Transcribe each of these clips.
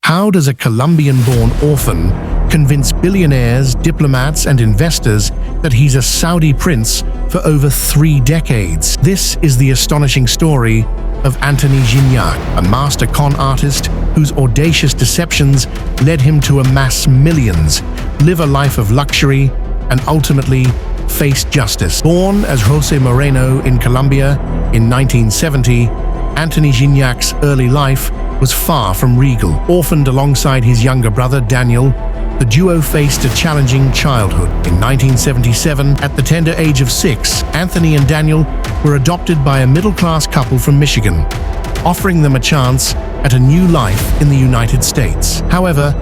How does a Colombian-born orphan convince billionaires, diplomats, and investors that he's a Saudi prince for over 3 decades? This is the astonishing story of Anthony Gignac, a master con artist whose audacious deceptions led him to amass millions, live a life of luxury, and ultimately face justice. Born as José Moreno in Colombia in 1970, Anthony Gignac's early life was far from regal. Orphaned alongside his younger brother Daniel, the duo faced a challenging childhood. In 1977, at the tender age of 6, Anthony and Daniel were adopted by a middle-class couple from Michigan, offering them a chance at a new life in the United States. However,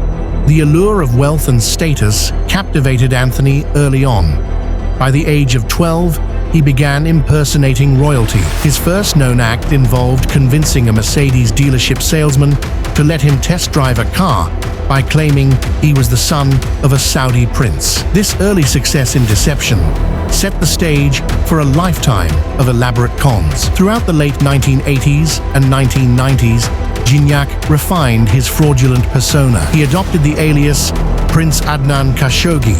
the allure of wealth and status captivated Anthony early on. By the age of 12, he began impersonating royalty. His first known act involved convincing a Mercedes dealership salesman to let him test drive a car by claiming he was the son of a Saudi prince. This early success in deception set the stage for a lifetime of elaborate cons. Throughout the late 1980s and 1990s, Gignac refined his fraudulent persona. He adopted the alias Prince Adnan Khashoggi,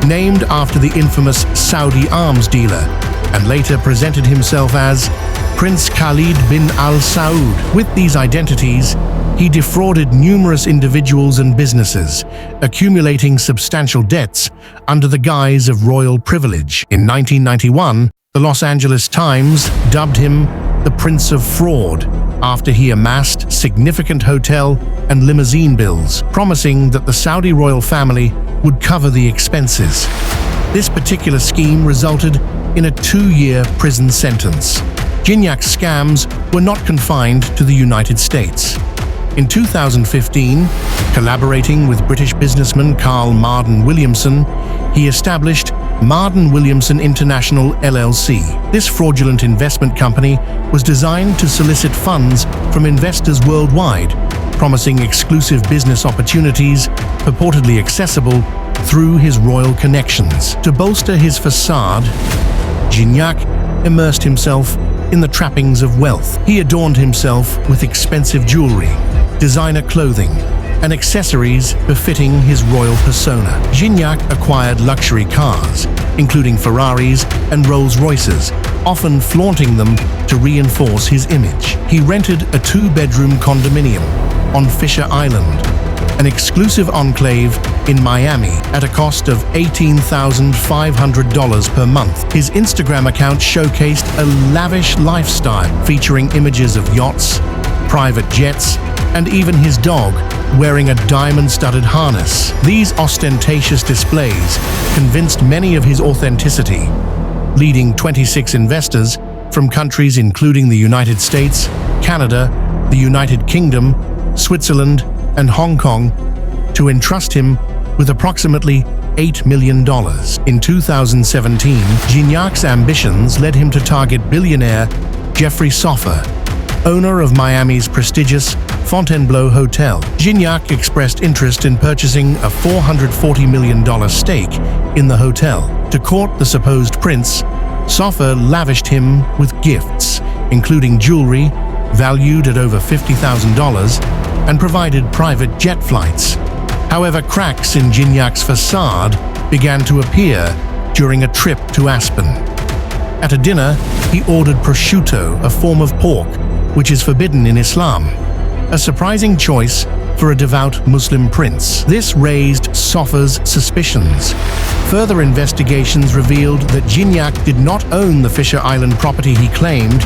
named after the infamous Saudi arms dealer, and later presented himself as Prince Khalid bin Al Saud. With these identities, he defrauded numerous individuals and businesses, accumulating substantial debts under the guise of royal privilege. In 1991, the Los Angeles Times dubbed him the Prince of Fraud after he amassed significant hotel and limousine bills, promising that the Saudi royal family would cover the expenses. This particular scheme resulted in a 2-year prison sentence. Gignac's scams were not confined to the United States. In 2015, collaborating with British businessman Carl Marden Williamson, he established Marden Williamson International LLC. This fraudulent investment company was designed to solicit funds from investors worldwide, promising exclusive business opportunities purportedly accessible through his royal connections. To bolster his facade, Gignac immersed himself in the trappings of wealth. He adorned himself with expensive jewelry, designer clothing, and accessories befitting his royal persona. Gignac acquired luxury cars, including Ferraris and Rolls-Royces, often flaunting them to reinforce his image. He rented a 2-bedroom condominium on Fisher Island, an exclusive enclave in Miami, at a cost of $18,500 per month. His Instagram account showcased a lavish lifestyle, featuring images of yachts, private jets, and even his dog wearing a diamond-studded harness. These ostentatious displays convinced many of his authenticity, leading 26 investors from countries including the United States, Canada, the United Kingdom, Switzerland, and Hong Kong to entrust him with approximately $8 million. In 2017, Gignac's ambitions led him to target billionaire Jeffrey Soffer, owner of Miami's prestigious Fontainebleau Hotel. Gignac expressed interest in purchasing a $440 million stake in the hotel. To court the supposed prince, Soffer lavished him with gifts, including jewelry valued at over $50,000, and provided private jet flights. However, cracks in Gignac's facade began to appear during a trip to Aspen. At a dinner, he ordered prosciutto, a form of pork which is forbidden in Islam, a surprising choice for a devout Muslim prince. This raised Soffer's suspicions. Further investigations revealed that Gignac did not own the Fisher Island property he claimed,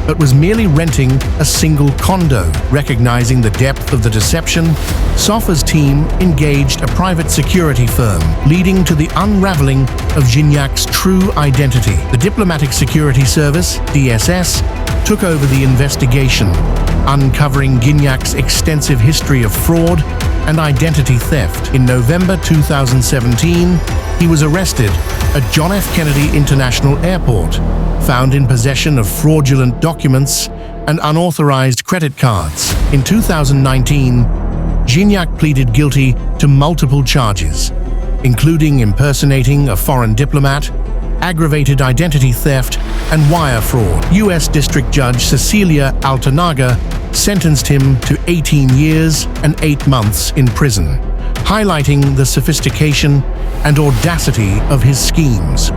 but was merely renting a single condo. Recognizing the depth of the deception, Soffer's team engaged a private security firm, leading to the unraveling of Gignac's true identity. The Diplomatic Security Service, DSS, took over the investigation, uncovering Gignac's extensive history of fraud and identity theft. In November 2017, he was arrested at John F. Kennedy International Airport, found in possession of fraudulent documents and unauthorized credit cards. In 2019, Gignac pleaded guilty to multiple charges, including impersonating a foreign diplomat, aggravated identity theft, and wire fraud. U.S. District Judge Cecilia Altanaga sentenced him to 18 years and 8 months in prison, highlighting the sophistication and audacity of his schemes.